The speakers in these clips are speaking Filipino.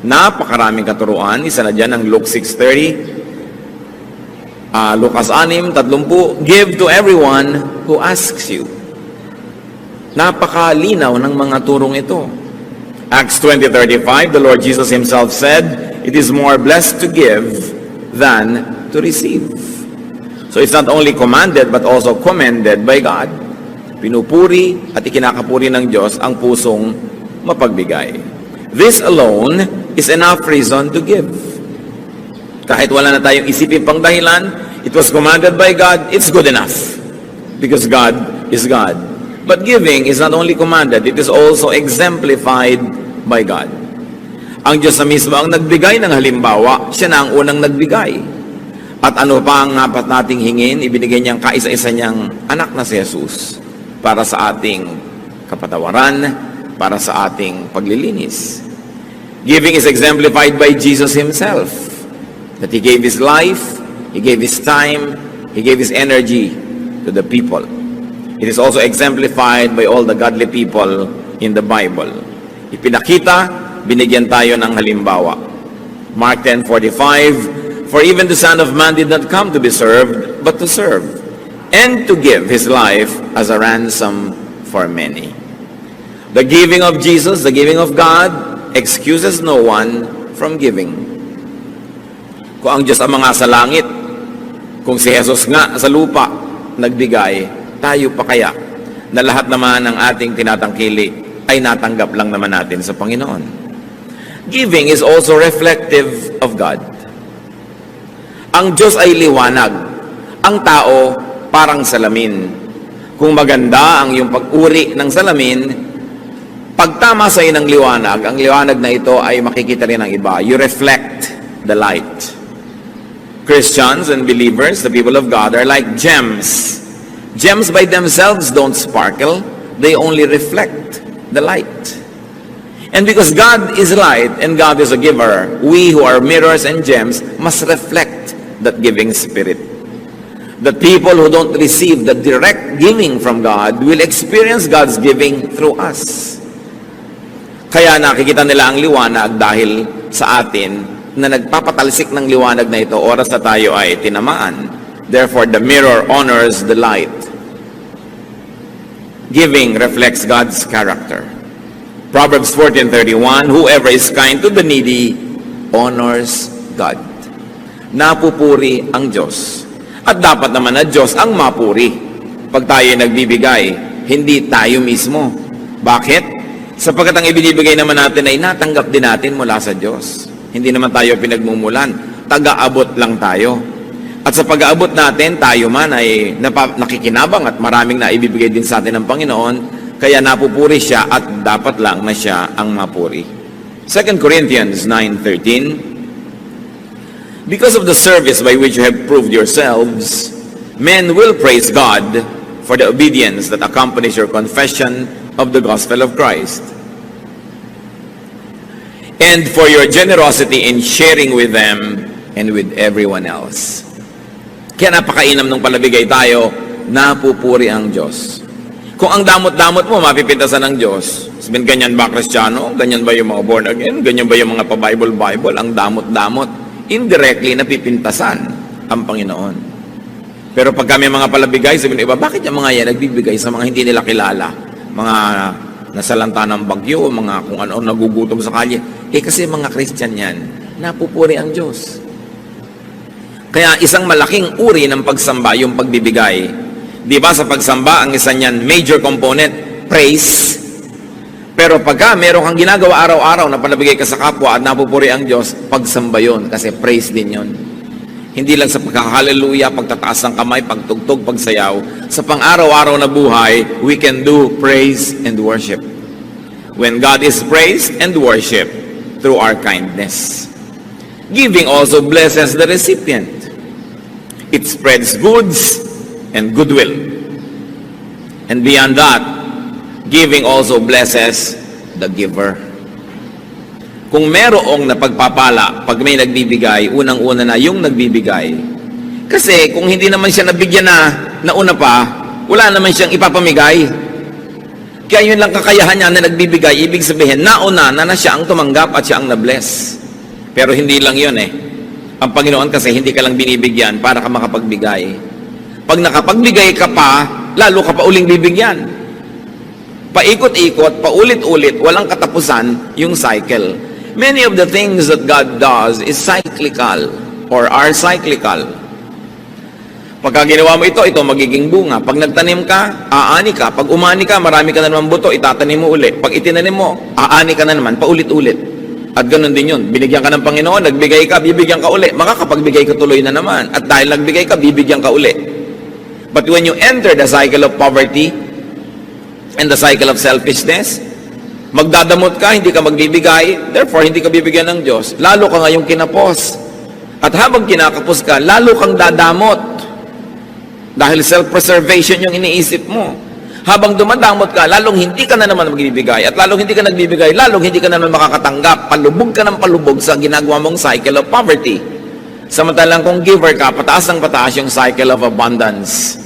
Napakaraming katuruan. Isa na dyan ang Luke 6:30. Lucas 6:30. Give to everyone who asks you. Napakalinaw ng mga turong ito. Acts 20:35, the Lord Jesus Himself said, it is more blessed to give than to receive. So it's not only commanded but also commended by God. Pinupuri at ikinakapuri ng Diyos ang pusong mapagbigay. This alone is enough reason to give. Kahit wala na tayong isipin pang dahilan, it was commanded by God, it's good enough. Because God is God. But giving is not only commanded, it is also exemplified by God. Ang Diyos na mismo ang nagbigay ng halimbawa, siya na ang unang nagbigay. At ano pa ang dapat nating hingin, ibinigay niyang kaisa-isa niyang anak na si Jesus para sa ating kapatawaran, para sa ating paglilinis. Giving is exemplified by Jesus Himself. That He gave His life, He gave His time, He gave His energy to the people. It is also exemplified by all the godly people in the Bible. Ipinakita, binigyan tayo ng halimbawa. Mark 10:45, for even the Son of Man did not come to be served, but to serve, and to give His life as a ransom for many. The giving of Jesus, the giving of God, excuses no one from giving. Kung ang Diyos ang mga sa langit, kung si Jesus nga sa lupa nagbigay, tayo pa kaya na lahat naman ng ating tinatangkili ay natanggap lang naman natin sa Panginoon. Giving is also reflective of God. Ang Diyos ay liwanag. Ang tao parang salamin. Kung maganda ang iyong pag-uri ng salamin, pagtama sa iyo ng liwanag, ang liwanag na ito ay makikita rin ng iba. You reflect the light. Christians and believers, the people of God, are like gems. Gems by themselves don't sparkle. They only reflect the light. And because God is light and God is a giver, we who are mirrors and gems must reflect that giving spirit. The people who don't receive the direct giving from God will experience God's giving through us. Kaya nakikita nila ang liwanag dahil sa atin na nagpapatalsik ng liwanag na ito oras na tayo ay tinamaan. Therefore, the mirror honors the light. Giving reflects God's character. Proverbs 14:31, whoever is kind to the needy honors God. Napupuri ang Diyos. At dapat naman na Diyos ang mapuri. Pag tayo nagbibigay, hindi tayo mismo. Bakit? Sapagkat ang ibinibigay naman natin ay natanggap din natin mula sa Diyos. Hindi naman tayo pinagmumulan. Taga-abot lang tayo. At sa pag-aabot natin, tayo man ay nakikinabang at maraming na ibibigay din sa atin ng Panginoon, kaya napupuri siya at dapat lang na siya ang mapuri. 2 Corinthians 9:13, because of the service by which you have proved yourselves, men will praise God for the obedience that accompanies your confession of the gospel of Christ, and for your generosity in sharing with them and with everyone else. Kaya napakainam nung palabigay tayo, napupuri ang Diyos. Kung ang damot-damot mo, mapipintasan ng Diyos. Sabihin, ganyan ba Kristiyano? Ganyan ba yung mga born again? Ganyan ba yung mga pa-Bible? Ang damot-damot. Indirectly, napipintasan ang Panginoon. Pero pag kami mga palabigay, sabihin iba, bakit yung mga yan nagbibigay sa mga hindi nila kilala? Mga nasalanta ng bagyo, mga kung ano nagugutom sa kalye. Kasi mga Christian yan, napupuri ang Diyos. Kaya isang malaking uri ng pagsamba yung pagbibigay. Di ba sa pagsamba, ang isa niyan, major component, praise. Pero pagka meron kang ginagawa araw-araw na panabigay ka sa kapwa at napupuri ang Diyos, pagsamba yun kasi praise din yun. Hindi lang sa pagkaka-hallelujah, pagtataas ng kamay, pagtugtog, pagsayaw. Sa pang-araw-araw na buhay, we can do praise and worship. When God is praised and worship through our kindness. Giving also blesses the recipient. It spreads goods and goodwill. And beyond that, giving also blesses the giver. Kung merong napagpapala, pag may nagbibigay, unang-una na yung nagbibigay. Kasi kung hindi naman siya nabigyan na una pa, wala naman siyang ipapamigay. Kaya yun lang kakayahan niya na nagbibigay, ibig sabihin, nauna na siya ang tumanggap at siya ang na-bless. Pero hindi lang yun eh. Ang Panginoon kasi hindi ka lang binibigyan para ka makapagbigay. Pag nakapagbigay ka pa, lalo ka pa uling bibigyan. Paikot-ikot, paulit-ulit, walang katapusan yung cycle. Many of the things that God does is cyclical or are cyclical. Pagka ginawa mo ito magiging bunga. Pag nagtanim ka, aani ka. Pag umani ka, marami ka na naman buto, itatanim mo ulit. Pag itinanim mo, aani ka na naman, paulit-ulit. At ganun din yun. Binigyan ka ng Panginoon, nagbigay ka, bibigyan ka ulit. Makakapagbigay ka tuloy na naman. At dahil nagbigay ka, bibigyan ka ulit. But when you enter the cycle of poverty and the cycle of selfishness, magdadamot ka, hindi ka magbibigay, therefore hindi ka bibigyan ng Diyos. Lalo ka ngayong kinapos. At habang kinakapos ka, lalo kang dadamot. Dahil self-preservation yung iniisip mo. Habang dumadamot ka, lalong hindi ka na naman magbibigay. At lalong hindi ka nagbibigay, lalong hindi ka na naman makakatanggap. Palubog ka ng palubog sa ginagawa mong cycle of poverty. Samantalang kung giver ka, pataas ng pataas yung cycle of abundance.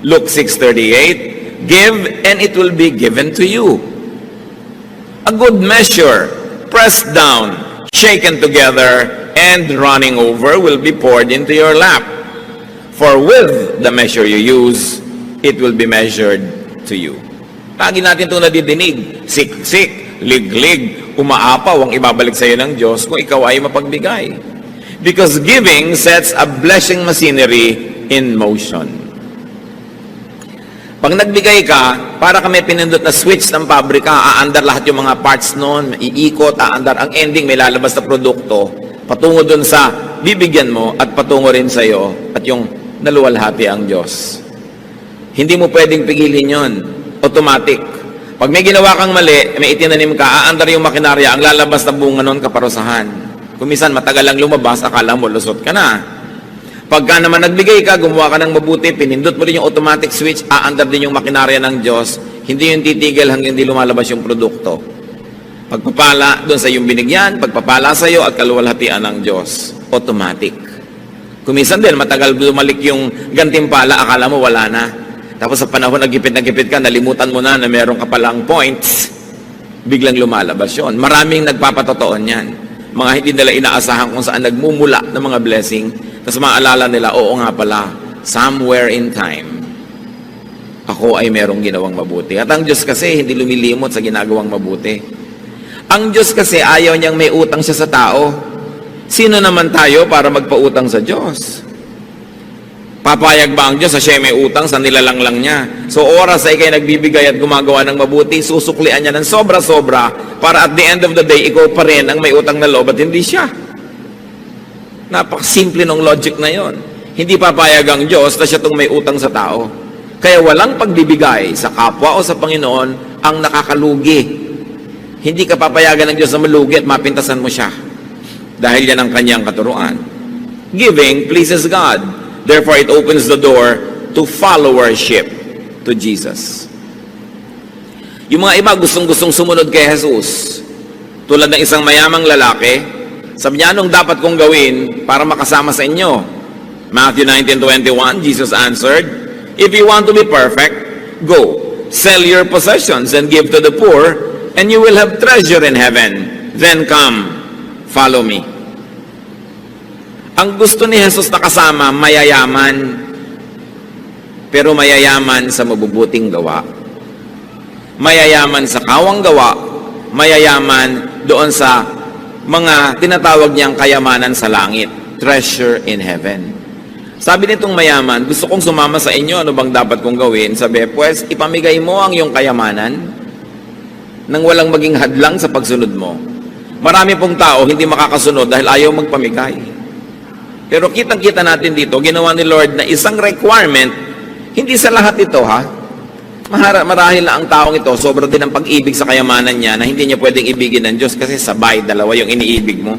Luke 6:38, give and it will be given to you. A good measure, pressed down, shaken together, and running over will be poured into your lap. For with the measure you use, it will be measured to you. Lagi natin itong nadidinig. Siksik, liglig, umaapaw ang ibabalik sa iyo ng Diyos kung ikaw ay mapagbigay. Because giving sets a blessing machinery in motion. Pag nagbigay ka, para kami pinindot na switch ng pabrika, aandar lahat yung mga parts noon, iikot, aandar. Ang ending, may lalabas na produkto, patungo dun sa bibigyan mo at patungo rin sa iyo at yung naluwalhati ang Diyos. Hindi mo pwedeng pigilin yon. Automatic. Pag may ginawa kang mali, may itinanim ka, aandar yung makinarya, ang lalabas na bunga nun, kaparusahan. Kung minsan matagal lang lumabas, akala mo lusot ka na. Pagka naman nagbigay ka, gumawa ka ng mabuti, pinindot mo rin yung automatic switch, aandar din yung makinarya ng Diyos, hindi yung titigil hanggang hindi lumalabas yung produkto. Pagpapala doon sa yung binigyan, pagpapala sa iyo at kaluwalhatian ng Diyos. Automatic. Kuminsan din, matagal lumalik yung gantimpala, akala mo wala na. Tapos sa panahon na gipit ka, nalimutan mo na meron ka palang points, biglang lumalabas yun. Maraming nagpapatotoon yan. Mga hindi nila inaasahan kung saan nagmumula ng mga blessing. Tapos maalala nila, oo nga pala, somewhere in time, ako ay merong ginawang mabuti. At ang Diyos kasi hindi lumilimot sa ginagawang mabuti. Ang Diyos kasi ayaw niyang may utang siya sa tao. Sino naman tayo para magpautang sa Diyos? Papayag ba ang Diyos sa siya may utang sa nilalang lang niya? So oras ay kayo nagbibigay at gumagawa ng mabuti, susuklian niya ng sobra-sobra para at the end of the day, ikaw pa rin ang may utang na loob at hindi siya. Napakasimple ng logic na yon. Hindi papayag ang Diyos na siya itong may utang sa tao. Kaya walang pagbibigay sa kapwa o sa Panginoon ang nakakalugi. Hindi ka papayagan ng Diyos na malugi at mapintasan mo siya. Dahil yan ang kanyang katuruan. Giving pleases God. Therefore, it opens the door to followership to Jesus. Yung mga iba gustong-gustong sumunod kay Jesus. Tulad ng isang mayamang lalaki, sabi niya, anong dapat kong gawin para makasama sa inyo? Matthew 19:21, Jesus answered, if you want to be perfect, go, sell your possessions and give to the poor, and you will have treasure in heaven. Then come, follow me. Ang gusto ni Jesus na kasama, mayayaman. Pero mayayaman sa mabubuting gawa. Mayayaman sa kawang gawa. Mayayaman doon sa mga tinatawag niyang kayamanan sa langit. Treasure in heaven. Sabi nitong mayaman, gusto kong sumama sa inyo, ano bang dapat kong gawin? Sabi, pues, ipamigay mo ang iyong kayamanan nang walang maging hadlang sa pagsunod mo. Marami pong tao hindi makakasunod dahil ayaw magpamigay. Pero kitang-kita natin dito, ginawa ni Lord na isang requirement, hindi sa lahat ito ha. Marahil na ang taong ito, sobra din ang pag-ibig sa kayamanan niya na hindi niya pwedeng ibigin ng Diyos kasi sabay, dalawa yung iniibig mo.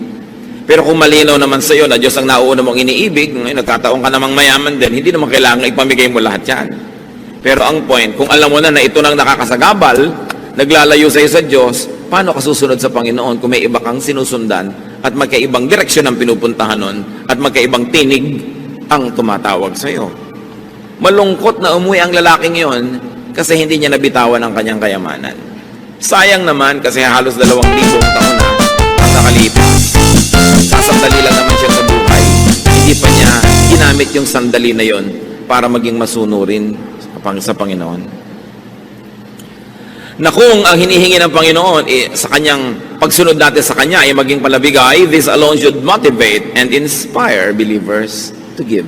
Pero kung malinaw naman sa iyo na Diyos ang nauuna mong iniibig, nagkataon ka namang mayaman din, hindi naman kailangan ipamigay mo lahat yan. Pero ang point, kung alam mo na ito nang nakakasagabal, naglalayo sa iyo sa Diyos, paano ka susunod sa Panginoon kung may iba kang sinusundan at magkaibang direksyon ang pinupuntahan nun at magkaibang tinig ang tumatawag sa iyo? Malungkot na umuwi ang lalaking yon kasi hindi niya nabitawan ang kanyang kayamanan. Sayang naman kasi halos 2,000 taon na nakalipas. Sasandali lang naman siya sa buhay. Hindi pa niya ginamit yung sandali na yon para maging masunurin sa Panginoon. Na kung ang hinihingi ng Panginoon sa kanyang pagsunod natin sa Kanya ay maging palabigay, this alone should motivate and inspire believers to give.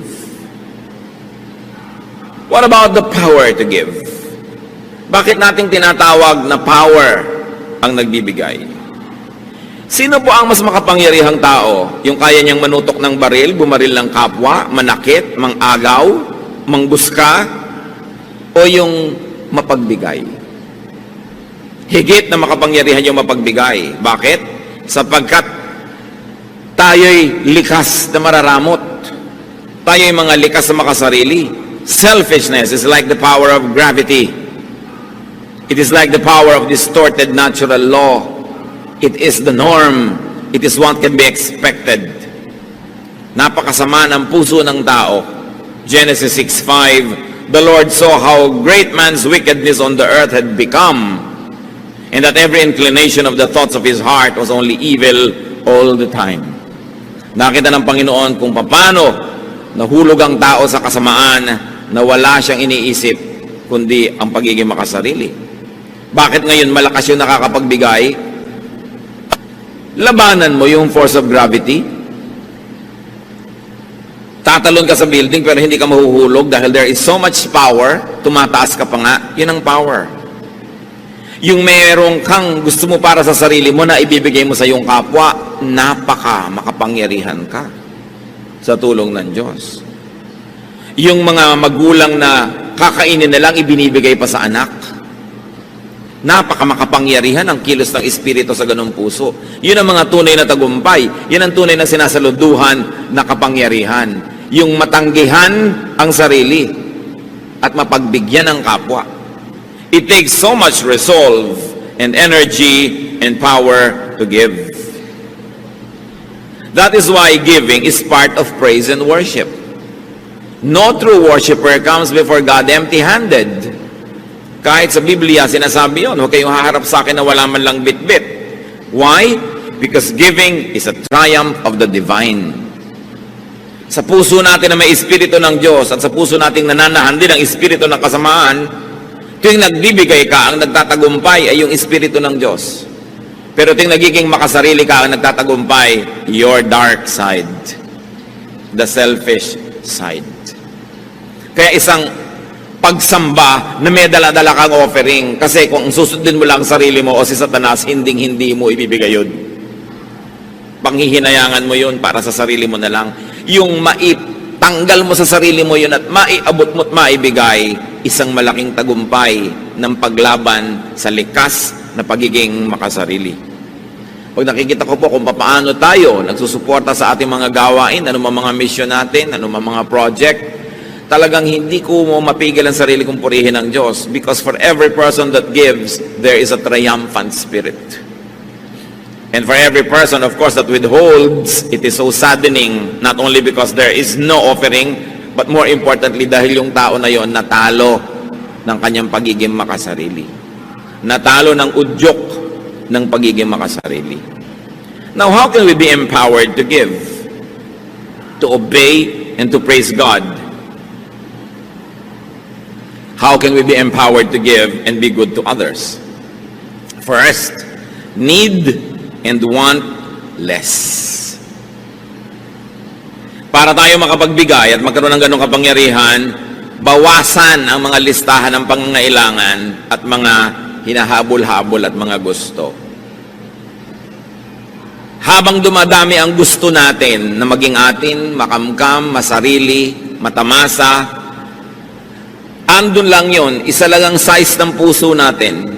What about the power to give? Bakit nating tinatawag na power ang nagbibigay? Sino po ang mas makapangyarihang tao? Yung kaya niyang manutok ng baril, bumaril ng kapwa, manakit, mangagaw, mangbuska, o yung mapagbigay? Higit na makapangyarihan yung mapagbigay. Bakit? Sapagkat tayo'y likas na mararamot. Tayo'y mga likas na makasarili. Selfishness is like the power of gravity. It is like the power of distorted natural law. It is the norm. It is what can be expected. Napakasama ng puso ng tao. Genesis 6:5, the Lord saw how great man's wickedness on the earth had become, and that every inclination of the thoughts of his heart was only evil all the time. Nakita ng Panginoon kung paano nahulog ang tao sa kasamaan na wala siyang iniisip kundi ang pagiging makasarili. Bakit ngayon malakas yung nakakapagbigay? Labanan mo yung force of gravity. Tatalon ka sa building pero hindi ka mahuhulog dahil there is so much power, tumataas ka pa nga, yun ang power. Yung merong kang gusto mo para sa sarili mo na ibibigay mo sa iyong kapwa, makapangyarihan ka sa tulong ng Diyos. Yung mga magulang na kakainin na lang ibinibigay pa sa anak, makapangyarihan ang kilos ng Espiritu sa ganung puso. Yun ang mga tunay na tagumpay. Yun ang tunay na sinasaluduhan na kapangyarihan. Yung matanggihan ang sarili at mapagbigyan ang kapwa. It takes so much resolve and energy and power to give. That is why giving is part of praise and worship. No true worshiper comes before God empty-handed. Kahit sa Biblia, sinasabi yun, huwag kayong haharap sa akin na wala man lang bit-bit. Why? Because giving is a triumph of the divine. Sa puso natin na may Espiritu ng Diyos at sa puso nating nananahan din ang Espiritu ng kasamaan, tuwing nagbibigay ka, ang nagtatagumpay ay yung Espiritu ng Diyos. Pero tuwing nagiging makasarili ka, ang nagtatagumpay, your dark side. The selfish side. Kaya isang pagsamba na may dala-dala kang offering. Kasi kung susundin mo lang sarili mo o si Satanas, hindi mo ibibigay yun. Panghihinayangan mo yun para sa sarili mo na lang. Yung maitanggal mo sa sarili mo yun at maiabot mo at maibigay, isang malaking tagumpay ng paglaban sa likas na pagiging makasarili. Pag nakikita ko po kung paano tayo nagsusuporta sa ating mga gawain, anumang mga mission natin, anumang mga project, talagang hindi ko mo mapigil ang sarili kong purihin ng Diyos because for every person that gives, there is a triumphant spirit. And for every person, of course, that withholds, it is so saddening, not only because there is no offering, but more importantly, dahil yung tao na yon natalo ng kanyang pagiging makasarili. Natalo ng udyok ng pagiging makasarili. Now, how can we be empowered to give? To obey and to praise God? How can we be empowered to give and be good to others? First, need and want less. Para tayo makapagbigay at magkaroon ng ganong kapangyarihan, bawasan ang mga listahan ng pangangailangan at mga hinahabol-habol at mga gusto. Habang dumadami ang gusto natin na maging atin, makamkam, masarili, matamasa, andun lang yon, isa lang ang size ng puso natin.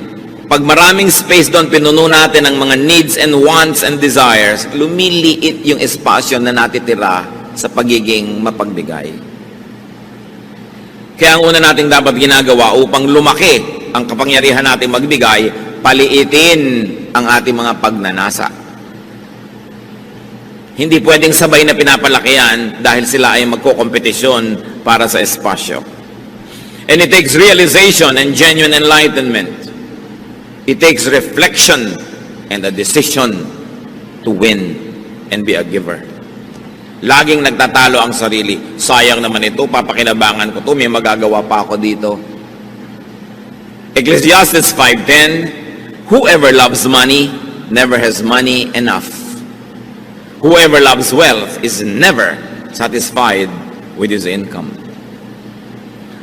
Pag maraming space doon, pinuno natin ang mga needs and wants and desires, lumiliit yung espasyo na natitira sa pagiging mapagbigay. Kaya ang una nating dapat ginagawa upang lumaki ang kapangyarihan nating magbigay, paliitin ang ating mga pagnanasa. Hindi pwedeng sabay na pinapalaki yan dahil sila ay magkokompetisyon para sa espasyo. And it takes realization and genuine enlightenment. It takes reflection and a decision to win and be a giver. Laging nagtatalo ang sarili. Sayang naman ito, papakinabangan ko to, may magagawa pa ako dito. Ecclesiastes 5:10, whoever loves money never has money enough. Whoever loves wealth is never satisfied with his income.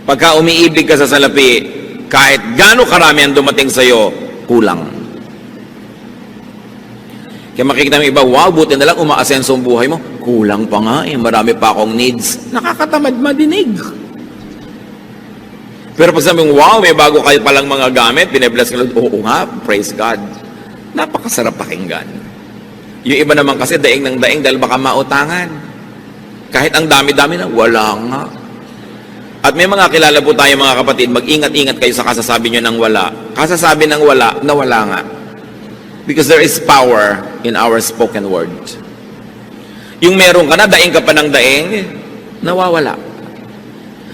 Pagka umiibig ka sa salapi, kahit gaano karami ang dumating sa'yo, kulang. Kaya makikita mo iba, wow, buti na lang umaasenso ang buhay mo. Kulang pa nga eh, marami pa akong needs. Nakakatamad madinig. Pero pag sabi mo, wow, may bago kayo palang mga gamit, binibless ka lang, oo nga, praise God. Napakasarap pakinggan. Yung iba naman kasi daing ng daing dahil baka mautangan. Kahit ang dami-dami na, wala nga. At may mga kilala po tayo mga kapatid, mag-ingat-ingat kayo sa kasasabi nyo ng wala. Kasasabi ng wala, na wala nga. Because there is power in our spoken word. Yung meron ka na, daing ka pa ng daing, nawawala.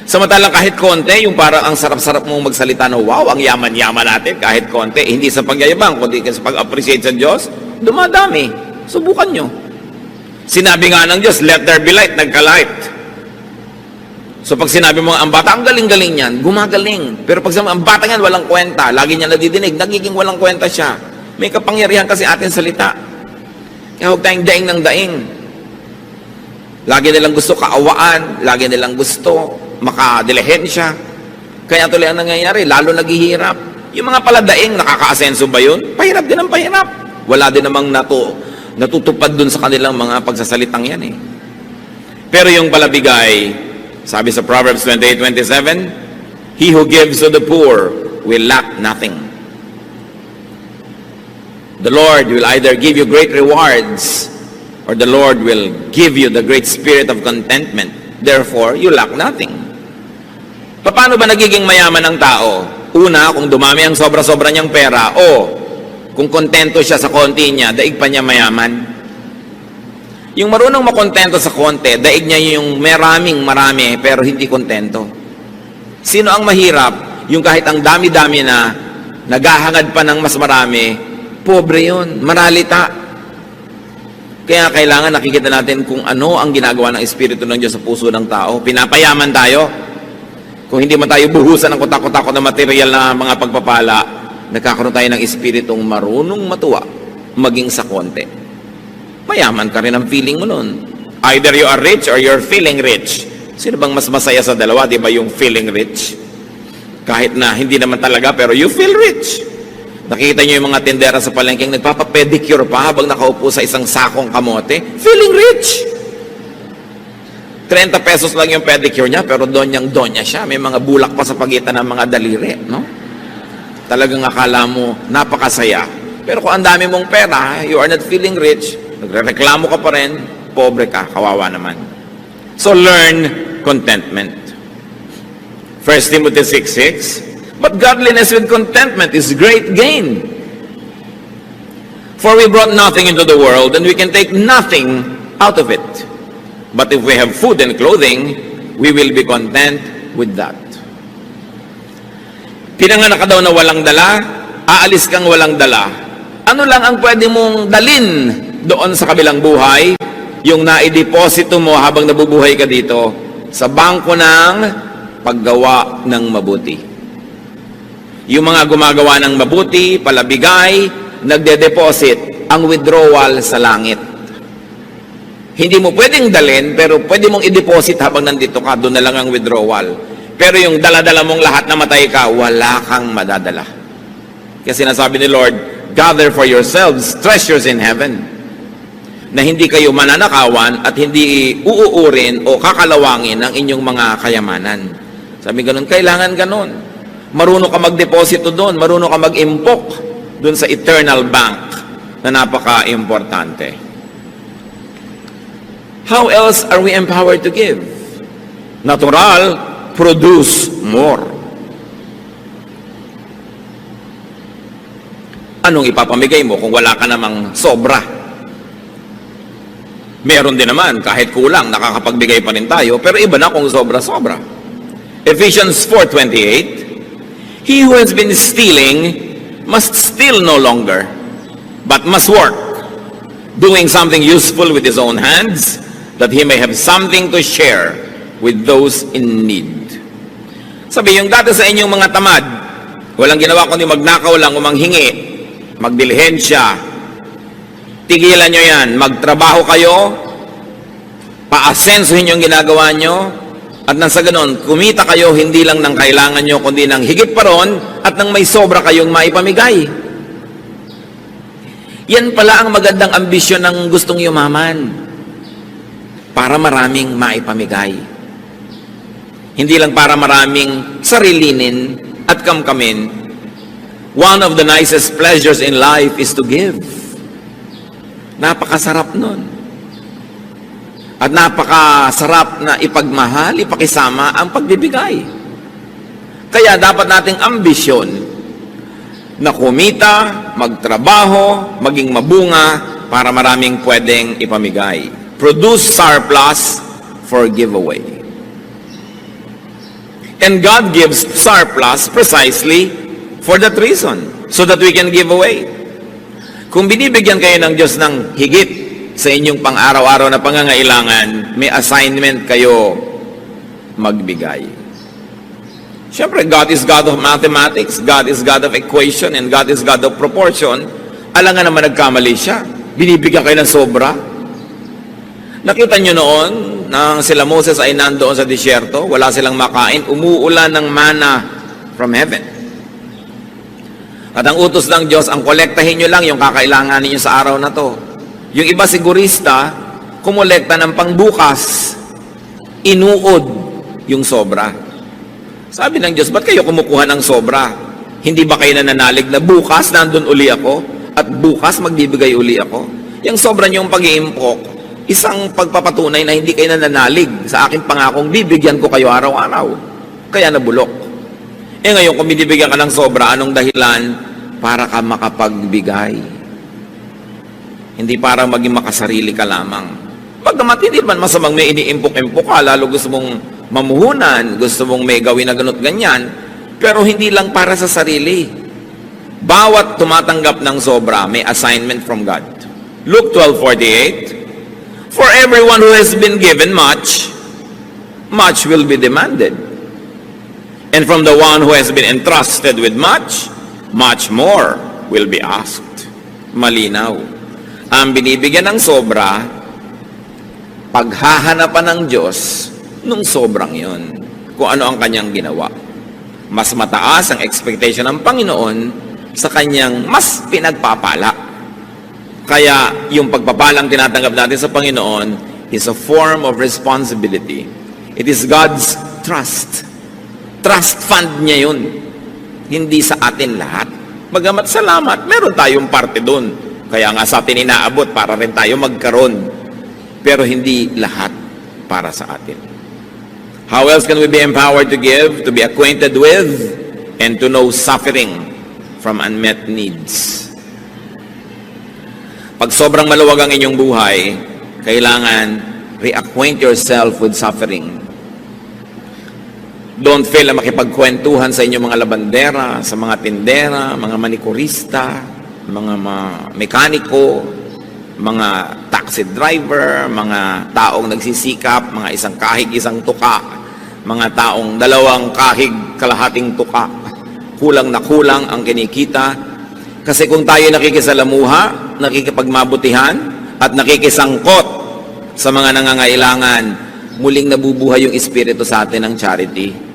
Samantalang kahit konti, yung parang ang sarap-sarap mong magsalita na, wow, ang yaman-yaman natin, kahit konti, hindi sa pagyayabang, kundi sa pag-appreciate sa Diyos, dumadami. Subukan nyo. Sinabi nga ng Diyos, let there be light, nagka-light. So pag sinabi mo, ang bata, ang galing-galing yan, gumagaling. Pero pag sabi, ang bata yan, walang kwenta, lagi niya nadidinig, nagiging walang kwenta siya. May kapangyarihan kasi atin salita. Kaya huwag tayong daing ng daing. Lagi nilang gusto kaawaan, lagi nilang gusto makadilihensya. Kaya tuloy ang nangyayari, lalo naghihirap. Yung mga paladaing, nakaka-asenso ba yun? Pahirap din ang pahirap. Wala din namang natutupad dun sa kanilang mga pagsasalitang yan eh. Pero yung palabigay, sabi sa Proverbs 28:27, he who gives to the poor will lack nothing. The Lord will either give you great rewards or the Lord will give you the great spirit of contentment. Therefore, you lack nothing. Paano ba nagiging mayaman ang tao? Una, kung dumami ang sobra-sobra niyang pera o kung kontento siya sa konti niya, daig pa niya mayaman. Yung marunong makontento sa konti, daig niya yung marami, pero hindi kontento. Sino ang mahirap? Yung kahit ang dami-dami na, naghahangad pa ng mas marami, pobre yun, maralita. Kaya kailangan nakikita natin kung ano ang ginagawa ng Espiritu ng Diyos sa puso ng tao. Pinapayaman tayo. Kung hindi man tayo buhusan ng kutak-kutak na material na mga pagpapala, nagkakaroon tayo ng Espiritong marunong matuwa, maging sa konti. Mayaman ka rin ang feeling mo nun. Either you are rich or you're feeling rich. Sino bang mas masaya sa dalawa? Di ba yung feeling rich? Kahit na hindi naman talaga, pero you feel rich. Nakita nyo yung mga tindera sa palengking nagpapapedicure pa habang nakaupo sa isang sakong kamote. Feeling rich. 30 pesos lang yung pedicure niya, pero donyang-donya siya. May mga bulak pa sa pagitan ng mga daliri. No? Talagang akala mo, napakasaya. Pero kung ang dami mong pera, you are not feeling rich, nagrereklamo ka pa rin, pobre ka, kawawa naman. So learn contentment. 1 Timothy 6:6, but godliness with contentment is great gain. For we brought nothing into the world, and we can take nothing out of it. But if we have food and clothing, we will be content with that. Pinanganak ka daw na walang dala, aalis kang walang dala. Ano lang ang pwede mong dalin doon sa kabilang buhay? Yung naideposito mo habang nabubuhay ka dito sa bangko ng paggawa ng mabuti. Yung mga gumagawa ng mabuti, palabigay, nagde-deposit ang withdrawal sa langit. Hindi mo pwedeng dalin, pero pwede mong i-deposit habang nandito ka, doon na lang ang withdrawal. Pero yung dala-dala mong lahat na matay ka, wala kang madadala. Kasi sinasabi ni Lord, gather for yourselves treasures in heaven, na hindi kayo mananakawan at hindi uuurin o kakalawangin ang inyong mga kayamanan. Sabi ganun, kailangan ganun. Marunong ka mag-deposito doon, marunong ka mag-impok doon sa eternal bank na napaka-importante. How else are we empowered to give? Natural, produce more. Anong ipapamigay mo kung wala ka namang sobra? Meron din naman, kahit kulang, nakakapagbigay pa rin tayo, pero iba na kung sobra-sobra. Ephesians 4:28, he who has been stealing must steal no longer, but must work, doing something useful with his own hands, that he may have something to share with those in need. Sabi, yung dati sa inyong mga tamad, walang ginawa kundi magnakaw lang o manghingi, magdilihensya, tigilan nyo yan, magtrabaho kayo, paasensuhin yung ginagawa nyo, at nang sa ganon, kumita kayo hindi lang ng kailangan nyo, kundi ng higit pa ron, at nang may sobra kayong maipamigay. Yan pala ang magandang ambisyon ng gustong yumaman, para maraming maipamigay. Hindi lang para maraming sarilinin at kamkamin. One of the nicest pleasures in life is to give. Napakasarap nun. At napakasarap na ipagmahal, ipakisama ang pagbibigay. Kaya dapat nating ambisyon na kumita, magtrabaho, maging mabunga para maraming pwedeng ipamigay. Produce surplus for giveaway. And God gives surplus precisely for that reason, so that we can give away. Kung binibigyan kayo ng Diyos ng higit sa inyong pang-araw-araw na pangangailangan, may assignment kayo magbigay. Siyempre, God is God of mathematics, God is God of equation, and God is God of proportion. Alangan naman nagkamali siya. Binibigyan kayo ng sobra. Nakita nyo noon, nang sila Moses ay nandoon sa disyerto, wala silang makain, umuulan ng mana from heaven. At ang utos ng Diyos, ang kolektahin nyo lang yung kakailangan ninyo sa araw na to. Yung iba sigurista, kumolekta ng pangbukas, inuod yung sobra. Sabi ng Diyos, ba't kayo kumukuha ng sobra? Hindi ba kayo nananalig na bukas nandun uli ako at bukas magbibigay uli ako? Yung sobra niyong pag-iimpok, isang pagpapatunay na hindi kayo nananalig sa aking pangakong bibigyan ko kayo araw-araw. Kaya nabulok. Ngayon, kung binibigyan ka ng sobra, anong dahilan? Para ka makapagbigay. Hindi para maging makasarili ka lamang. Pagkamat hindi man masamang may iniimpok-impok ka, lalo gusto mong mamuhunan, gusto mong may gawin na ganot ganyan, pero hindi lang para sa sarili. Bawat tumatanggap ng sobra, may assignment from God. Luke 12:48, for everyone who has been given much, much will be demanded. And from the one who has been entrusted with much, much more will be asked. Malinaw. Ang binibigyan ng sobra, paghahanapan ng Diyos nung sobrang yon, kung ano ang kanyang ginawa. Mas mataas ang expectation ng Panginoon sa kanyang mas pinagpapala. Kaya yung pagpapalang tinatanggap natin sa Panginoon is a form of responsibility. It is God's trust. Trust fund niya yun. Hindi sa atin lahat. Bagamat salamat, meron tayong parte doon. Kaya nga sa atin inaabot para rin tayo magkaroon. Pero hindi lahat para sa atin. How else can we be empowered to give, to be acquainted with, and to know suffering from unmet needs? Pag sobrang maluwag ang inyong buhay, kailangan reacquaint yourself with suffering. Don't fail na makipagkwentuhan sa inyong mga labandera, sa mga tindera, mga manikurista, mga mekaniko, mga taxi driver, mga taong nagsisikap, mga isang kahig, isang tuka, mga taong dalawang kahig, kalahating tuka, kulang na kulang ang kinikita. Kasi kung tayo nakikisalamuha, nakikipagmabutihan, at nakikisangkot sa mga nangangailangan, muling nabubuhay yung espiritu sa atin ng charity.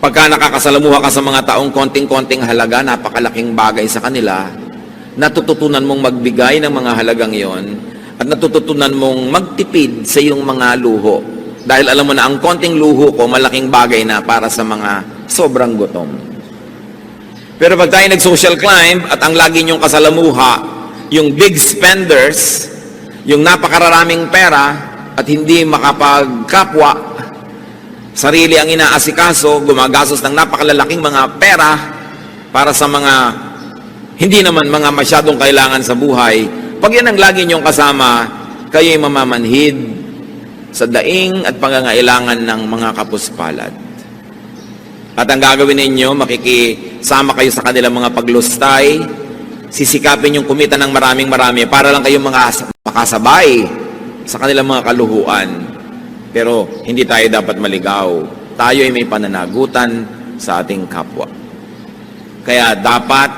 Pagka nakakasalamuha ka sa mga taong konting-konting halaga, napakalaking bagay sa kanila, natututunan mong magbigay ng mga halagang yon at natututunan mong magtipid sa iyong mga luho. Dahil alam mo na ang konting luho ko, malaking bagay na para sa mga sobrang gutom. Pero pag tayo nag-social climb at ang lagi niyong kasalamuha, yung big spenders, yung napakararaming pera at hindi makapagkapwa, sarili ang inaasikaso, gumagastos ng napakalalaking mga pera para sa mga hindi naman mga masyadong kailangan sa buhay. Pag yan ang lagi niyong kasama, kayo'y mamamanhid, sa daing at pangangailangan ng mga kapuspalad. At ang gagawin ninyo, makikisama kayo sa kanilang mga paglustay, sisikapin yung kumita ng maraming-marami para lang kayong makasabay sa kanilang mga kaluhuan. Pero hindi tayo dapat maligaw. Tayo ay may pananagutan sa ating kapwa. Kaya dapat,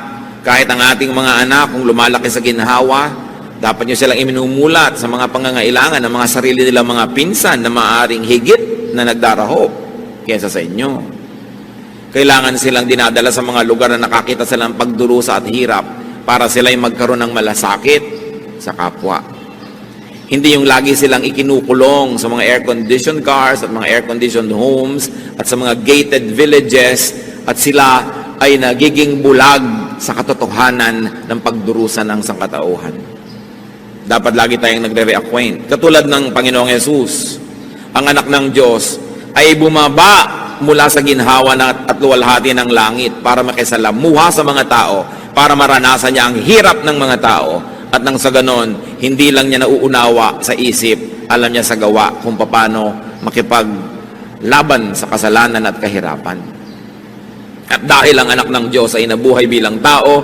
kahit ang ating mga anak, kung lumalaki sa ginhawa, dapat nyo silang iminumulat sa mga pangangailangan ng mga sarili nilang mga pinsan na maaaring higit na nagdarahop kaysa sa inyo. Kailangan silang dinadala sa mga lugar na nakakita silang pagdurusa at hirap para sila'y magkaroon ng malasakit sa kapwa. Hindi yung lagi silang ikinukulong sa mga air-conditioned cars at mga air-conditioned homes at sa mga gated villages at sila ay nagiging bulag sa katotohanan ng pagdurusa ng sangkatauhan. Dapat lagi tayong nagre-reacquaint. Katulad ng Panginoong Yesus, ang anak ng Diyos ay bumaba mula sa ginhawa at luwalhati ng langit para makisalamuha sa mga tao, para maranasan niya ang hirap ng mga tao, at nang sa ganon, hindi lang niya nauunawa sa isip, alam niya sa gawa kung paano makipaglaban sa kasalanan at kahirapan. At dahil ang anak ng Diyos ay nabuhay bilang tao,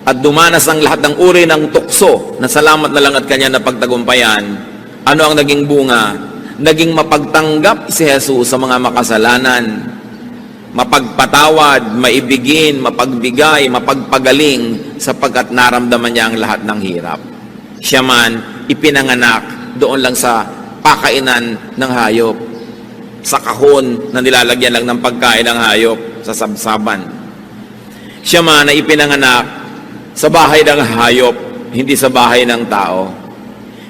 at dumanas ang lahat ng uri ng tukso, na salamat na lang at kanya na pagtagumpayan, ano ang naging bunga? Naging mapagtanggap si Jesus sa mga makasalanan, mapagpatawad, maibigin, mapagbigay, mapagpagaling, sapagkat naramdaman niya ang lahat ng hirap. Siya man ipinanganak doon lang sa pakainan ng hayop, sa kahon na nilalagyan lang ng pagkain ng hayop, sa sabsaban. Siya man ay ipinanganak sa bahay ng hayop, hindi sa bahay ng tao.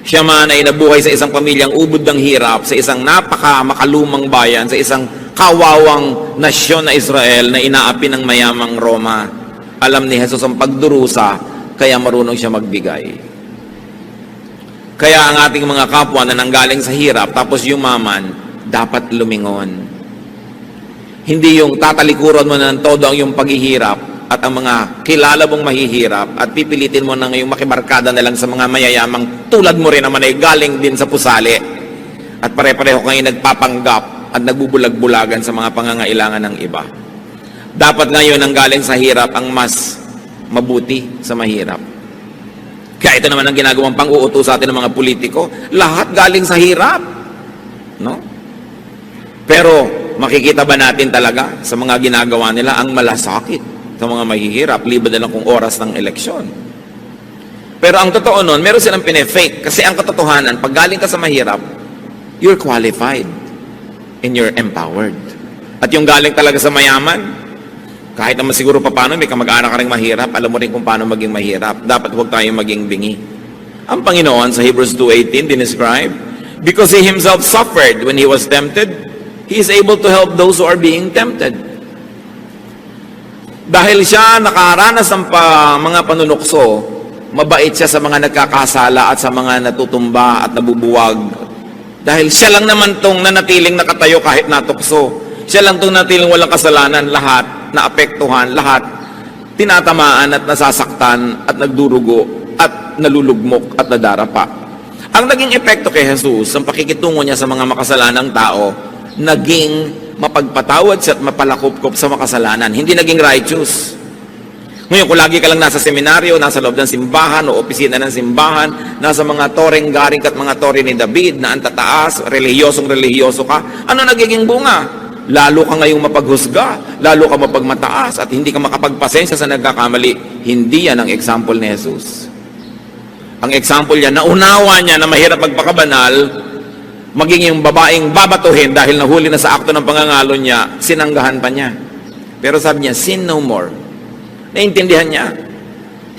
Siya man ay nabuhay sa isang pamilyang ubod ng hirap, sa isang napaka-makalumang bayan, sa isang kawawang nasyon na Israel na inaapi ng mayamang Roma. Alam ni Jesus ang pagdurusa, kaya marunong siya magbigay. Kaya ang ating mga kapwa na nanggaling sa hirap, tapos yumaman, dapat lumingon. Hindi yung tatalikuran mo ng todo ang iyong paghihirap, at ang mga kilala mong mahihirap at pipilitin mo na ngayong makibarkada na lang sa mga mayayamang tulad mo rin naman ay galing din sa pusali at pare-pareho kayo nagpapanggap at nagbubulag-bulagan sa mga pangangailangan ng iba. Dapat ngayon ang galing sa hirap ang mas mabuti sa mahirap. Kaya ito naman ang ginagawang pang-uutos sa atin ng mga politiko, lahat galing sa hirap, no? Pero makikita ba natin talaga sa mga ginagawa nila ang malasakit sa mga mahihirap, liban na lang kung oras ng eleksyon? Pero ang totoo nun, meron silang pinefake. Kasi ang katotohanan, pag galing ka sa mahirap, you're qualified and you're empowered. At yung galing talaga sa mayaman, kahit naman siguro pa paano, may kamag-anak ka rin mahirap, alam mo rin kung paano maging mahirap. Dapat huwag tayong maging bingi. Ang Panginoon sa Hebrews 2:18, dinescribe, because He Himself suffered when He was tempted, He is able to help those who are being tempted. Dahil siya nakaranas ng mga panunukso, mabait siya sa mga nagkakasala at sa mga natutumba at nabubuwag. Dahil siya lang naman tong nanatiling nakatayo kahit natukso. Siya lang tong nanatiling walang kasalanan, lahat naapektuhan, lahat tinatamaan at nasasaktan at nagdurugo at nalulugmok at nadarapa. Ang naging epekto kay Jesus, ang pakikitungo niya sa mga makasalanang tao, naging mapagpatawad siya at mapalakupkop sa makasalanan. Hindi naging righteous. Ngayon, kung lagi ka lang nasa seminaryo, nasa loob ng simbahan o opisina ng simbahan, nasa mga toreng garing at mga tore ni David na antataas, relihiyosong-relihiyoso ka, ano nagiging bunga? Lalo ka ngayong mapaghusga, lalo ka mapagmataas at hindi ka makapagpasensya sa nagkakamali. Hindi yan ang example ni Jesus. Ang example niya, naunawa niya na mahirap magpakabanal, maging yung babaeng babatuhin dahil nahuli na sa akto ng pangangalo niya, sinanggahan pa niya. Pero sabi niya, sin no more. Naiintindihan niya.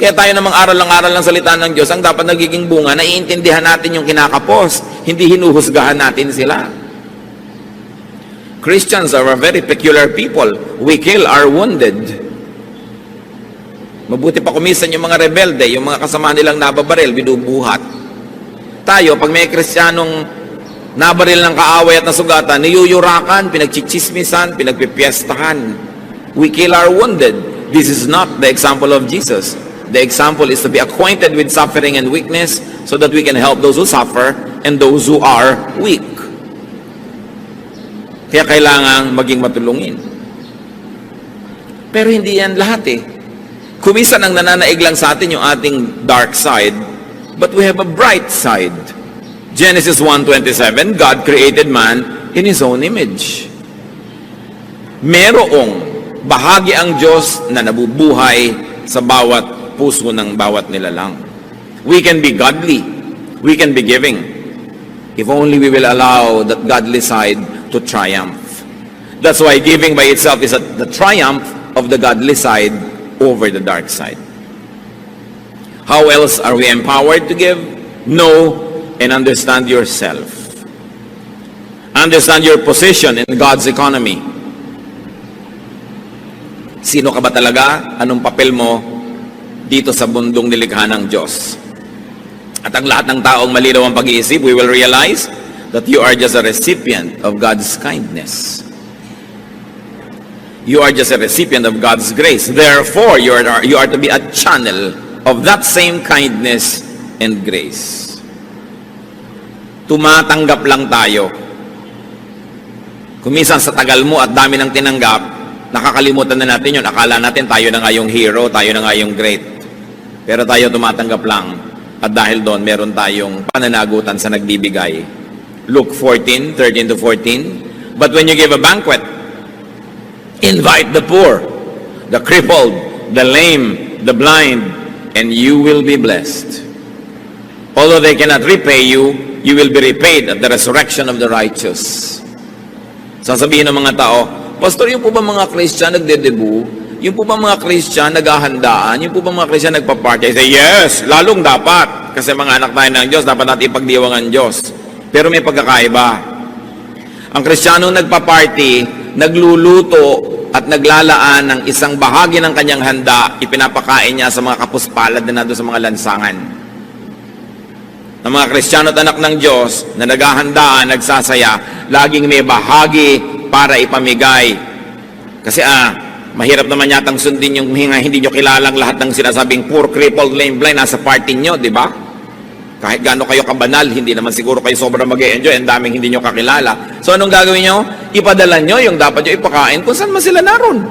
Kaya tayo namang aral ng salita ng Diyos, ang dapat nagiging bunga, naiintindihan natin yung kinakapos, hindi hinuhusgahan natin sila. Christians are a very peculiar people. We kill our wounded. Mabuti pa kumisan yung mga rebelde, yung mga kasama nilang nababaril, binubuhat. Tayo, pag may Kristiyanong nabaril ng kaaway at nasugatan, niyuyurakan, pinagchichismisan, pinagpipiestahan. We kill our wounded. This is not the example of Jesus. The example is to be acquainted with suffering and weakness so that we can help those who suffer and those who are weak. Kaya kailangan maging matulungin. Pero hindi yan lahat eh. Kuminsan ang nananaig lang sa atin yung ating dark side, but we have a bright side. Genesis 1:27, God created man in His own image. Merong bahagi ang Diyos na nabubuhay sa bawat puso ng bawat nilalang. We can be godly. We can be giving. If only we will allow that godly side to triumph. That's why giving by itself is the triumph of the godly side over the dark side. How else are we empowered to give? Know and understand yourself. Understand your position in God's economy. Sino ka ba talaga? Anong papel mo dito sa mundong nilikha ng Diyos? At ang lahat ng taong malinaw ang pag-iisip, we will realize that you are just a recipient of God's kindness. You are just a recipient of God's grace. Therefore, you are to be a channel of that same kindness and grace. Tumatanggap lang tayo. Kuminsan sa tagal mo at dami ng tinanggap, nakakalimutan na natin yun. Akala natin tayo na nga yung hero, tayo na nga yung great. Pero tayo tumatanggap lang. At dahil doon, meron tayong pananagutan sa nagbibigay. Luke 14:13-14. But when you give a banquet, invite the poor, the crippled, the lame, the blind, and you will be blessed. Although they cannot repay you, you will be repaid at the resurrection of the righteous. Sasabihin ng mga tao, Pastor, yung po ba mga Christian nagdedebu? Yung po ba mga Christian naghahandaan? Yung po ba mga Christian nagpa-party? I say, yes, lalong dapat. Kasi mga anak tayo ng Diyos, dapat natin ipagdiwang ang Diyos. Pero may pagkakaiba. Ang Kristiyano nagpa-party, nagluluto at naglalaan ng isang bahagi ng kanyang handa, ipinapakain niya sa mga kapuspalad na nandun sa mga lansangan. Ng mga Kristiyano at anak ng Diyos na naghahandaan, nagsasaya, laging may bahagi para ipamigay. Kasi mahirap naman yatang sundin yung hindi nyo kilalang lahat ng sinasabing poor, crippled, lame, blind nasa party nyo, di ba? Kahit gaano kayo kabanal, hindi naman siguro kayo sobrang mag-e-enjoy, ang daming hindi nyo kakilala. So anong gagawin nyo? Ipadala nyo yung dapat nyo ipakain kung saan man sila naroon.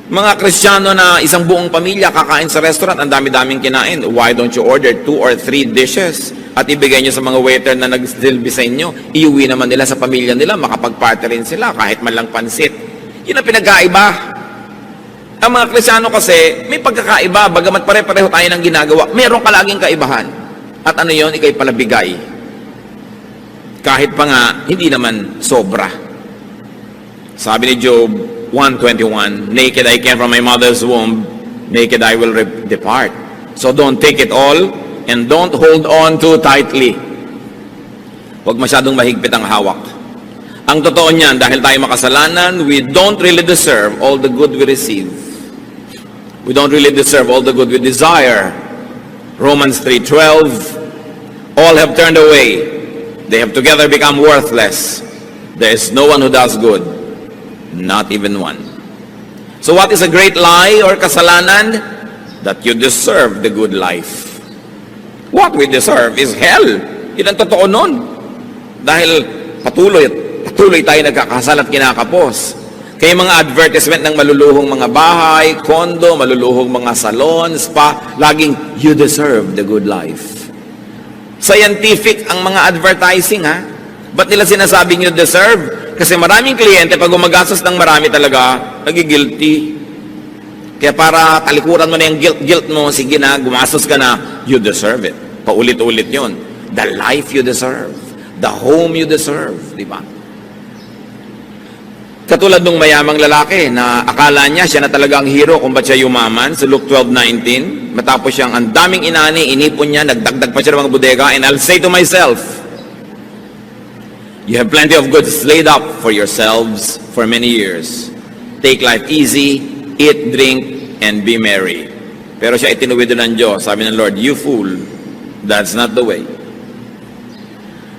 Mga Kristiyano na isang buong pamilya kakain sa restaurant, ang dami-daming kinain. Why don't you order 2 or 3 dishes at ibigay nyo sa mga waiter na nagsilbi sa inyo? Iuwi naman nila sa pamilya nila, makapag-party rin sila kahit man lang pansit. Yun ang pinagkaiba. Ang mga Kristiyano kasi, may pagkakaiba, bagamat pare-pareho tayo ng ginagawa, meron ka laging kaibahan. At ano yun, ikay palabigay. Kahit pa nga, hindi naman sobra. Sabi ni Job 1:21, naked I came from my mother's womb, naked I will depart. So don't take it all, and don't hold on too tightly. Huwag masyadong mahigpit ang hawak. Ang totoo niyan, dahil tayo makasalanan, we don't really deserve all the good we receive. We don't really deserve all the good we desire. Romans 3:12, all have turned away. They have together become worthless. There is no one who does good, not even one. So what is a great lie or kasalanan? That you deserve the good life. What we deserve is hell. Yun ang totoo nun. Dahil patuloy tayo nagkakasal at kinakapos. Kaya mga advertisement ng maluluhong mga bahay, kondo, maluluhong mga salon, spa, laging, you deserve the good life. Scientific ang mga advertising, ha? Ba't nila sinasabing you deserve? Kasi maraming kliyente, pag gumagastos ng marami talaga, nagigilty. Kaya para talikuran mo na yung guilt mo, sige na, gumastos ka na, you deserve it. Paulit-ulit yun. The life you deserve. The home you deserve. Di ba? Katulad nung mayamang lalaki na akala niya siya na talaga ang hero kung ba't siya yumaman sa Luke 12:19. Matapos siyang ang daming inani, inipon niya, nagdagdag pa siya ng mga bodega, and I'll say to myself, you have plenty of goods laid up for yourselves for many years. Take life easy, eat, drink, and be merry. Pero siya itinuwid ng Diyos. Sabi ng Lord, you fool, that's not the way.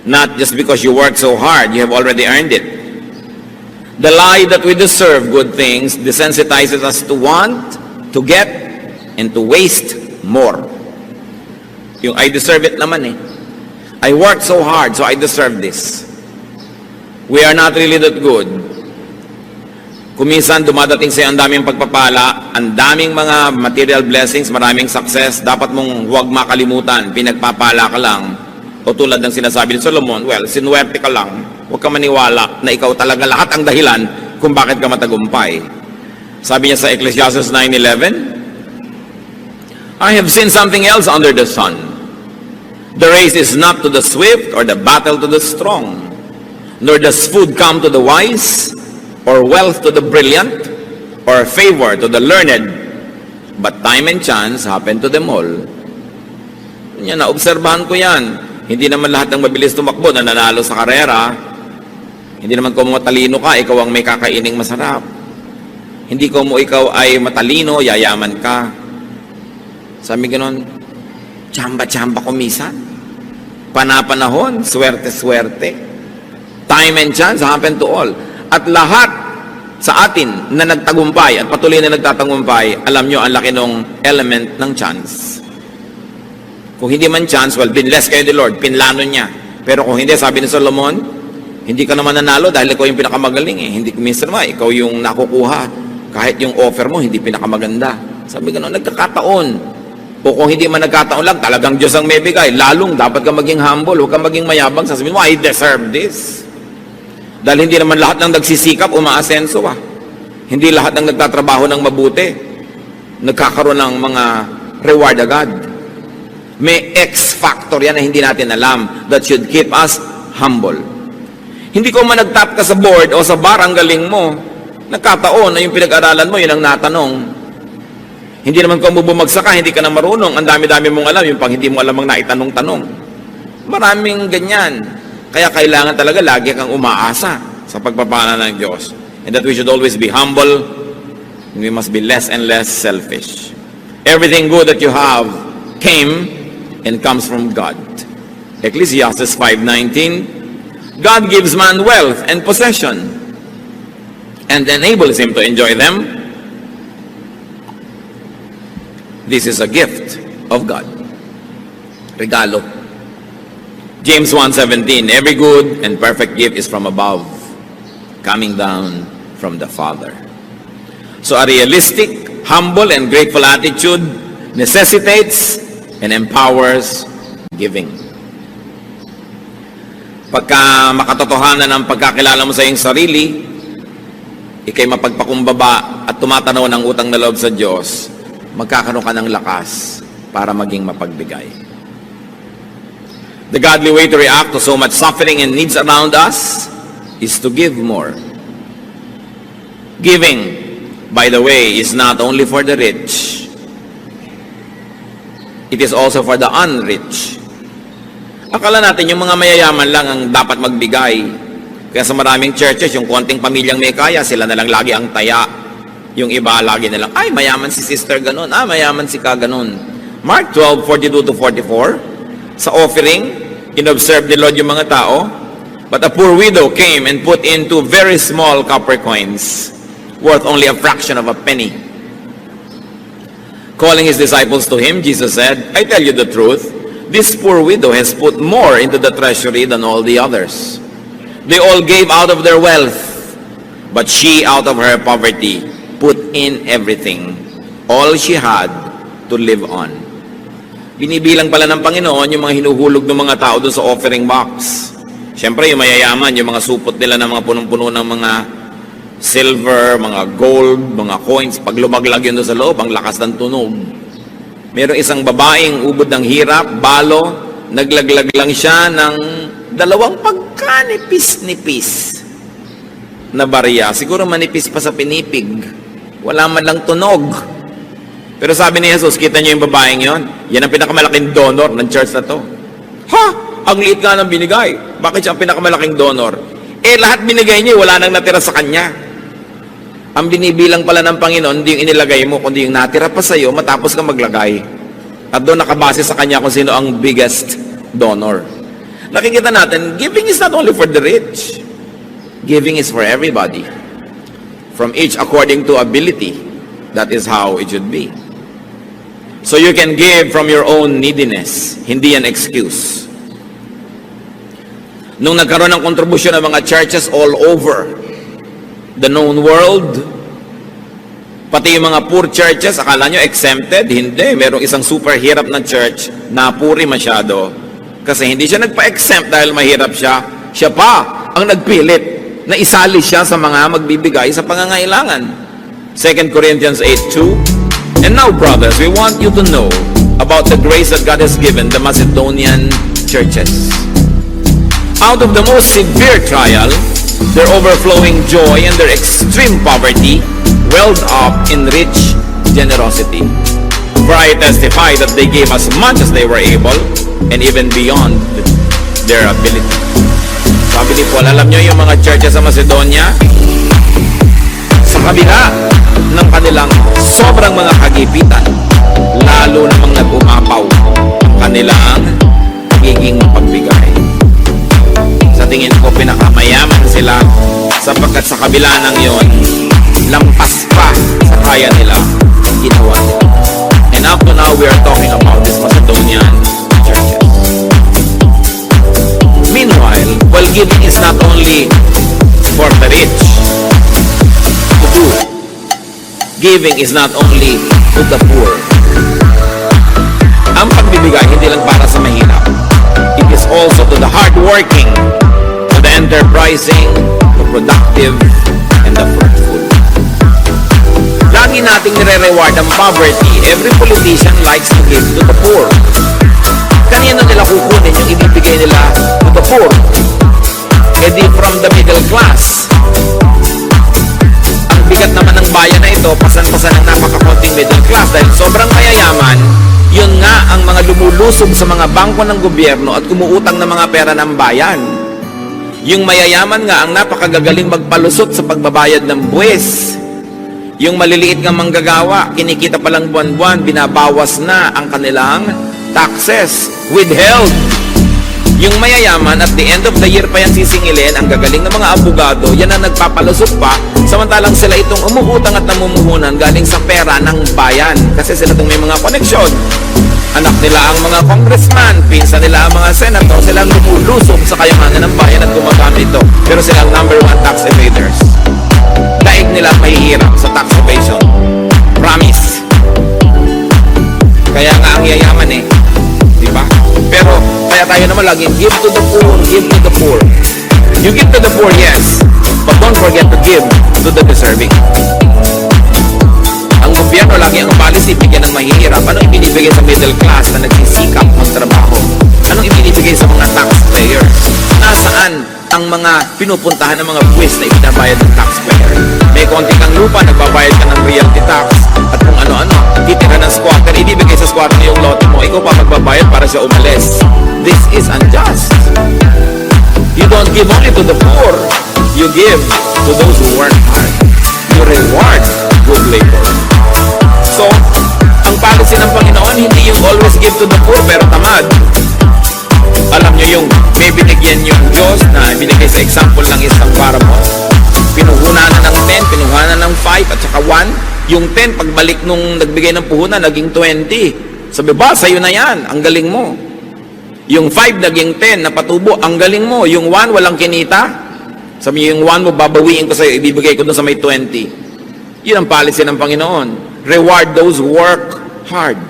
Not just because you work so hard, you have already earned it. The lie that we deserve good things desensitizes us to want, to get, and to waste more. Yung I deserve it naman eh. I worked so hard, so I deserve this. We are not really that good. Kuminsan dumadating sa'yo ang daming pagpapala, ang daming mga material blessings, maraming success, dapat mong huwag makalimutan, pinagpapala ka lang. O tulad ng sinasabi ni Solomon, well, sinuwerte ka lang, huwag ka maniwala na ikaw talaga lahat ang dahilan kung bakit ka matagumpay. Sabi niya sa Ecclesiastes 9:11, I have seen something else under the sun. The race is not to the swift or the battle to the strong, nor does food come to the wise, or wealth to the brilliant, or favor to the learned, but time and chance happen to them all. Yan, naobserbahan ko yan. Hindi naman lahat ng mabilis tumakbo na nanalo sa karera. Hindi naman kung matalino ka, ikaw ang may kakaining masarap. Hindi kung ikaw ay matalino, yayaman ka. Sabi ganon, tsamba-tsamba kumisa. Panapanahon, swerte-swerte. Time and chance happen to all. At lahat sa atin na nagtagumpay at patuloy na nagtatagumpay, alam nyo, ang laki ng element ng chance. Kung hindi man chance, well, binless kayo ni Lord, pinlano niya. Pero kung hindi, sabi ni Solomon, hindi ka naman nanalo dahil ikaw yung pinakamagaling eh. Hindi, minsan naman, ikaw yung nakukuha. Kahit yung offer mo, hindi pinakamaganda. Sabi gano'n, nagkakataon. O kung hindi man nagkataon lang, talagang Diyos ang may bigay. Lalong, dapat ka maging humble, huwag ka maging mayabang. Sasabihin mo, I deserve this. Dahil hindi naman lahat ng nagsisikap, umaasenso ah. Hindi lahat ng nagtatrabaho ng mabuti, nagkakaroon ng mga reward agad. May X factor yan na hindi natin alam that should keep us humble. Hindi ko man nagtap ka sa board o sa bar, ang galing mo. Nagkataon na yung pinag-aralan mo, yun ang natanong. Hindi naman kung bumagsak ka, hindi ka na marunong. Ang dami-dami mong alam, yung pang hindi mo alam ang naitanong-tanong. Maraming ganyan. Kaya kailangan talaga lagi kang umaasa sa pagpapala ng Diyos. And that we should always be humble, and we must be less and less selfish. Everything good that you have came and comes from God. Ecclesiastes 5:19, God gives man wealth and possession and enables him to enjoy them. This is a gift of God. Regalo. James 1:17, every good and perfect gift is from above, coming down from the Father. So a realistic, humble, and grateful attitude necessitates and empowers giving. Pagka makatotohanan ng pagkakilala mo sa iyong sarili, ikay mapagpakumbaba at tumatanaw ng utang na loob sa Diyos, magkakaroon ka ng lakas para maging mapagbigay. The godly way to react to so much suffering and needs around us is to give more. Giving, by the way, is not only for the rich. It is also for the unrich. Akala natin yung mga mayayaman lang ang dapat magbigay. Kaya sa maraming churches, yung konting pamilyang may kaya, sila na lang lagi ang taya. Yung iba lagi na lang, ay, mayaman si sister ganun, mayaman si ka ganun. Mark 12:42-44, sa offering, inobserve ni Lord yung mga tao, but a poor widow came and put in 2 very small copper coins, worth only a fraction of a penny. Calling his disciples to him, Jesus said, I tell you the truth, this poor widow has put more into the treasury than all the others. They all gave out of their wealth, but she, out of her poverty, put in everything, all she had to live on. Binibilang pala ng Panginoon yung mga hinuhulog ng mga tao doon sa offering box. Siyempre, yung mayayaman, yung mga supot nila ng mga punong-puno ng mga silver, mga gold, mga coins, pag lumaglag yun doon sa loob, ang lakas ng tunog. Merong isang babaeng ubod ng hirap, balo, naglaglag lang siya ng 2 pagkanipis-nipis na barya. Siguro manipis pa sa pinipig. Wala man lang tunog. Pero sabi ni Jesus, kita niyo yung babaeng yon? Yan ang pinakamalaking donor ng church na to. Ha? Ang liit nga ng binigay. Bakit siya ang pinakamalaking donor? Lahat binigay niya, wala nang natira sa kanya. Ang binibilang pala ng Panginoon, hindi yung inilagay mo, kundi yung natira pa sa'yo, matapos ka maglagay. At doon nakabase sa kanya kung sino ang biggest donor. Nakikita natin, giving is not only for the rich. Giving is for everybody. From each according to ability. That is how it should be. So you can give from your own neediness. Hindi an excuse. Nung nagkaroon ng kontribusyon ng mga churches all over the known world, pati yung mga poor churches, akala nyo exempted? Hindi. Merong isang super hirap na church na puri masyado. Kasi hindi siya nagpa-exempt dahil mahirap siya. Siya pa ang nagpilit na isali siya sa mga magbibigay sa pangangailangan. 2 Corinthians 8:2. And now, brothers, we want you to know about the grace that God has given the Macedonian churches. Out of the most severe trial, their overflowing joy and their extreme poverty welled up in rich generosity. For I testify that they gave as much as they were able and even beyond their ability. Sabi ni Paul, alam nyo yung mga churches sa Macedonia, sa kabila ng kanilang sobrang mga kagipitan, lalo namang nag-umapaw ang kanilang pagiging pagbigay. Sa tingin ko, pinakamayaman sila sapagkat sa kabila ng yon, lampas pa sa kaya nila ang ginawa nila. And up to now, we are talking about this Macedonian churches. Meanwhile, while giving is not only for the rich to do, giving is not only to the poor. Ang pagbibigay hindi lang para sa mahirap. It is also to the hardworking, to the enterprising, the productive, and the fruitful. Lagi nating nire-reward ang poverty. Every politician likes to give to the poor. Kanino nila kukunin yung ibibigay nila to the poor? E di from the middle class. Ang bigat naman ng bayan na ito, pasan-pasan ng napakakonting middle class dahil sobrang mayayaman. Yun nga ang mga lumulusog sa mga bangko ng gobyerno at kumuutang ng mga pera ng bayan. Yung mayayaman nga ang napakagagaling magpalusot sa pagbabayad ng buwis. Yung maliliit nga manggagawa, kinikita palang buwan-buwan, binabawas na ang kanilang taxes, withheld. Yung mayayaman, at the end of the year pa yan sisingilin, ang gagaling ng mga abogado, yan ang nagpapalusot pa, samantalang sila itong umuutang at namumuhunan galing sa pera ng bayan. Kasi sila itong may mga koneksyon. Anak nila ang mga congressman, pinsan nila ang mga senator, sila ang lumulusog sa kayamanan ng bayan at gumagamit ito. Pero sila ang number one tax evaders. Daig nila mahihirap sa tax evasion. Promise. Kaya nga ang yayaman eh. Diba? Pero, kaya tayo naman laging give to the poor, give to the poor. You give to the poor, yes. But don't forget to give to the deserving. Ang gobyerno lagi ang policy, bigyan ng mahihirap. Anong ibinibigay sa middle class na nagsisikap magtrabaho? Anong ibinibigay sa mga taxpayers? Nasaan ang mga pinupuntahan ng mga buwis na ibinabayad ng taxpayer? May konti kang lupa, nagbabayad ka ng realty tax at kung ano-ano, titira ng squatter, ibibigay sa squatter yung lote mo, ikaw pa magbabayad para siya umalis. This is unjust. You don't give only to the poor, you give to those who work hard. You reward good labor. So, ang policy ng Panginoon, hindi yung always give to the poor pero tamad. Alam nyo yung may binigyan yung Diyos na binigay sa example ng isang parable. Pinuhunan na ng 10, pinuhunan na ng 5 at saka 1. Yung 10, pagbalik nung nagbigay ng puhunan, naging 20. Sabi ba, sa'yo na yan, ang galing mo. Yung 5, naging 10, napatubo, ang galing mo. Yung 1, walang kinita. Sabi yung 1 mo, babawiin ko sa'yo, ibibigay ko doon sa may 20. Yun ang policy ng Panginoon. Reward those who work hard.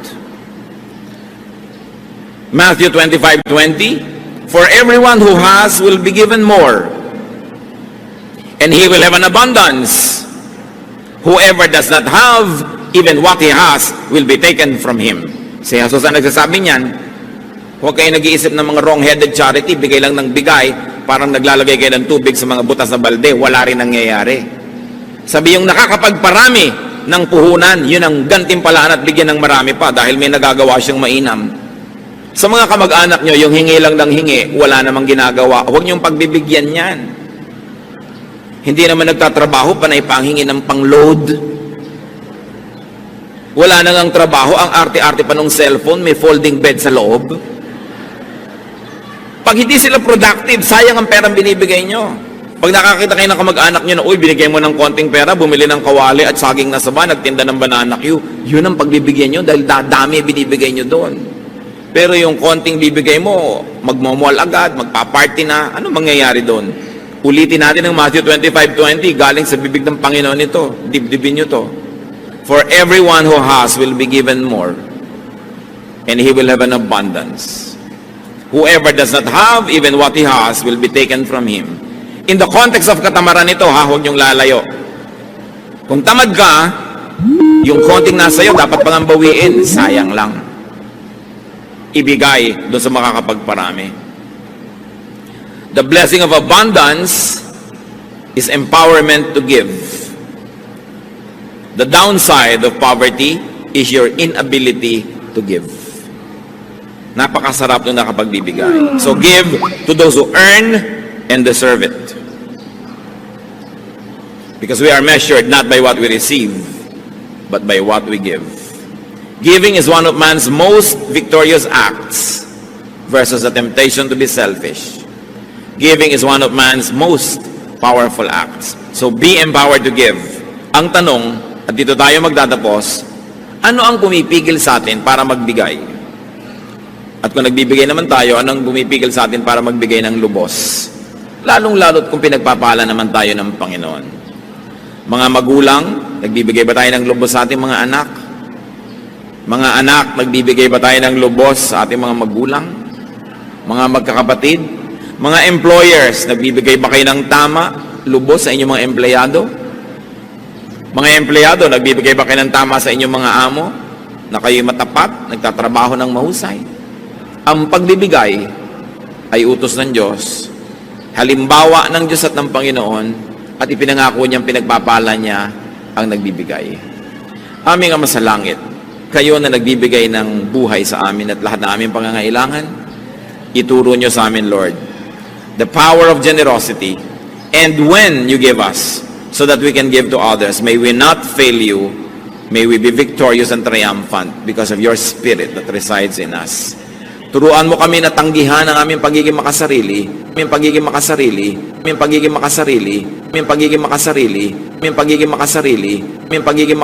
Matthew 25:20, for everyone who has will be given more, and he will have an abundance. Whoever does not have, even what he has will be taken from him. Si Jesus ang nagsasabi niyan. Huwag kayo nag-iisip ng mga wrong-headed charity, bigay lang ng bigay, parang naglalagay kayo ng tubig sa mga butas na balde, wala rin nangyayari. Sabi yung nakakapagparami ng puhunan, yun ang gantimpalaan at bigyan ng marami pa dahil may nagagawa siyang mainam. Sa mga kamag-anak nyo, yung hingi lang ng hingi, wala namang ginagawa. Huwag niyong pagbibigyan yan. Hindi naman nagtatrabaho, panay panghingi ng pang-load. Wala na ngang trabaho, ang arte-arte pa ng cellphone, may folding bed sa loob. Pag hindi sila productive, sayang ang perang binibigay nyo. Pag nakakita kayo ng kamag-anak nyo na, uy, binigay mo ng konting pera, bumili ng kawali at saging na saba, nagtinda ng banana Q, yun ang pagbibigyan nyo dahil dadami binibigay nyo doon. Pero yung konting bibigay mo, magmamall agad, magpa-party na, ano mangyayari doon? Ulitin natin ang Matthew 25:20, galing sa bibig ng Panginoon ito. Dibdibin nyo to. For everyone who has will be given more, and he will have an abundance. Whoever does not have, even what he has, will be taken from him. In the context of katamaran ito, huwag niyong lalayo. Kung tamad ka, yung konting nasa iyo, dapat pang bawiin, sayang lang. Ibigay doon sa makakapagparami. The blessing of abundance is empowerment to give. The downside of poverty is your inability to give. Napakasarap nung nakapagbibigay. So give to those who earn and deserve it. Because we are measured not by what we receive, but by what we give. Giving is one of man's most victorious acts versus the temptation to be selfish. Giving is one of man's most powerful acts. So be empowered to give. Ang tanong, at dito tayo magtatapos, ano ang pumipigil sa atin para magbigay? At kung nagbibigay naman tayo, anong pumipigil sa atin para magbigay ng lubos? Lalong-lalot kung pinagpapala naman tayo ng Panginoon. Mga magulang, nagbibigay ba tayo ng lubos sa ating mga anak? Mga anak, nagbibigay ba tayo ng lubos sa ating mga magulang? Mga magkakapatid? Mga employers, nagbibigay ba kayo ng tama, lubos sa inyong mga empleyado? Mga empleyado, nagbibigay ba kayo ng tama sa inyong mga amo? Na kayo matapat, nagtatrabaho ng mahusay? Ang pagbibigay ay utos ng Diyos, halimbawa ng Diyos at ng Panginoon, at ipinangako niyang pinagpapala niya ang nagbibigay. Aming Ama sa langit, kayo na nagbibigay ng buhay sa amin at lahat na aming pangangailangan, ituro niyo sa amin, Lord, the power of generosity, and when you give us, so that we can give to others, may we not fail you, may we be victorious and triumphant because of your Spirit that resides in us. Turuan mo kami na tanggihan ang aming pagiging makasarili, aming pagiging makasarili, aming pagiging makasarili, aming pagiging makasarili, aming pagiging makasarili, aming pagiging